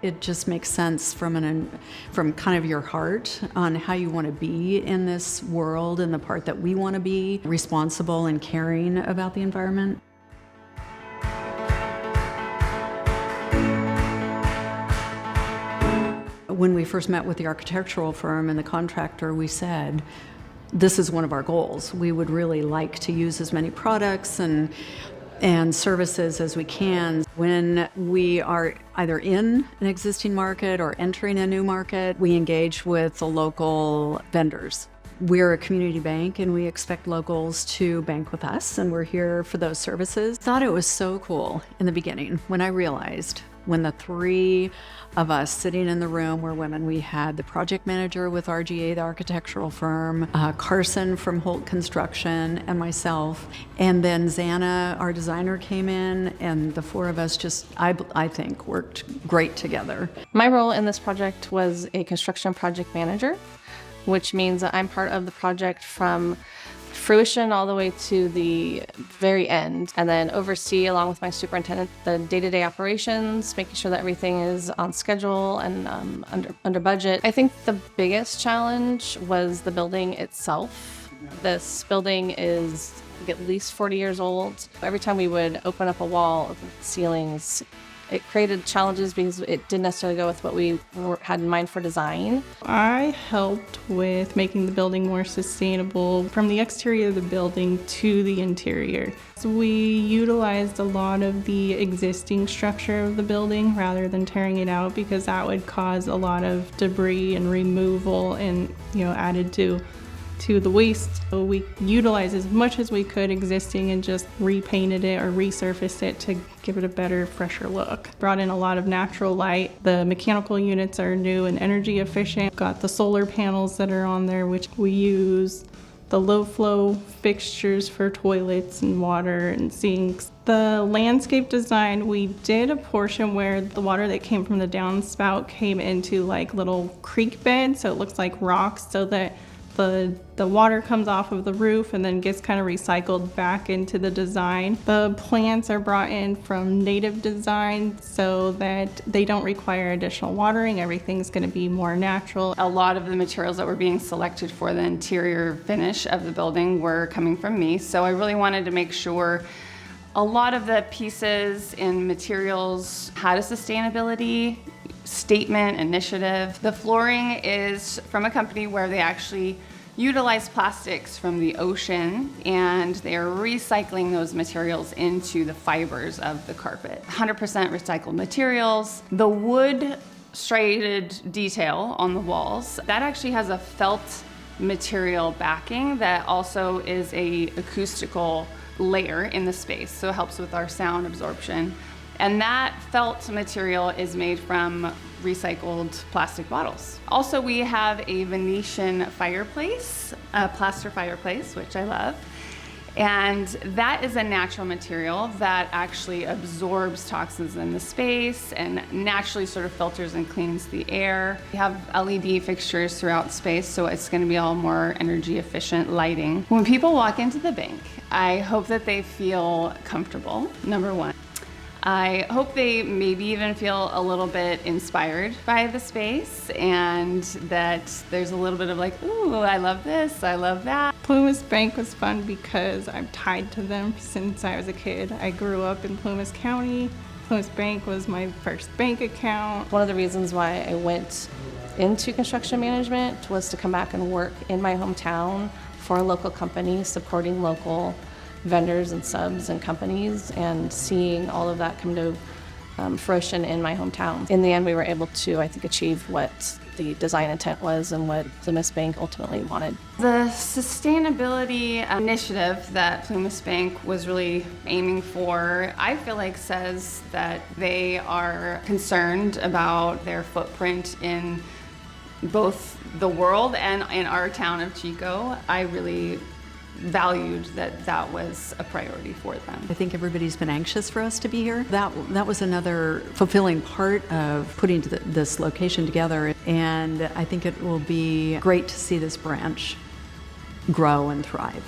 It just makes sense from kind of your heart on how you want to be in this world and the part that we want to be responsible and caring about the environment. When we first met with the architectural firm and the contractor, we said, this is one of our goals. We would really like to use as many products and services as we can. When we are either in an existing market or entering a new market, we engage with the local vendors. We're a community bank and we expect locals to bank with us, and we're here for those services. Thought it was so cool in the beginning when I realized when the three of us sitting in the room were women. We had the project manager with RGA, the architectural firm, Carson from Holt Construction, and myself. And then Xana, our designer, came in, and the four of us just, I think, worked great together. My role in this project was a construction project manager, which means that I'm part of the project from fruition all the way to the very end, and then oversee, along with my superintendent, the day-to-day operations, making sure that everything is on schedule and under budget. I think the biggest challenge was the building itself. This building is at least 40 years old. Every time we would open up a wall, open the ceilings, it created challenges because it didn't necessarily go with what we had in mind for design. I helped with making the building more sustainable from the exterior of the building to the interior. So we utilized a lot of the existing structure of the building rather than tearing it out, because that would cause a lot of debris and removal and, added to the waste. So we utilized as much as we could existing and just repainted it or resurfaced it to give it a better, fresher look. Brought in a lot of natural light. The mechanical units are new and energy efficient. Got the solar panels that are on there, which we use. The low flow fixtures for toilets and water and sinks. The landscape design, we did a portion where the water that came from the downspout came into like little creek beds, so it looks like rocks, so that the water comes off of the roof and then gets kind of recycled back into the design. The plants are brought in from native design so that they don't require additional watering. Everything's going to be more natural. A lot of the materials that were being selected for the interior finish of the building were coming from me, so I really wanted to make sure a lot of the pieces and materials had a sustainability statement, initiative. The flooring is from a company where they actually utilize plastics from the ocean, and they are recycling those materials into the fibers of the carpet. 100% recycled materials. The wood striated detail on the walls, that actually has a felt material backing that also is a acoustical layer in the space, so it helps with our sound absorption. And that felt material is made from recycled plastic bottles. Also, we have a Venetian fireplace, a plaster fireplace, which I love. And that is a natural material that actually absorbs toxins in the space and naturally sort of filters and cleans the air. We have LED fixtures throughout space, so it's going to be all more energy efficient lighting. When people walk into the bank, I hope that they feel comfortable, number one. I hope they maybe even feel a little bit inspired by the space, and that there's a little bit of like, ooh, I love this, I love that. Plumas Bank was fun because I'm tied to them since I was a kid. I grew up in Plumas County. Plumas Bank was my first bank account. One of the reasons why I went into construction management was to come back and work in my hometown for a local company, supporting local vendors and subs and companies, and seeing all of that come to fruition in my hometown. In the end, we were able to, I think, achieve what the design intent was and what Plumas Bank ultimately wanted. The sustainability initiative that Plumas Bank was really aiming for, I feel like says that they are concerned about their footprint in both the world and in our town of Chico. I really valued that was a priority for them. I think everybody's been anxious for us to be here. That was another fulfilling part of putting this location together, and I think it will be great to see this branch grow and thrive.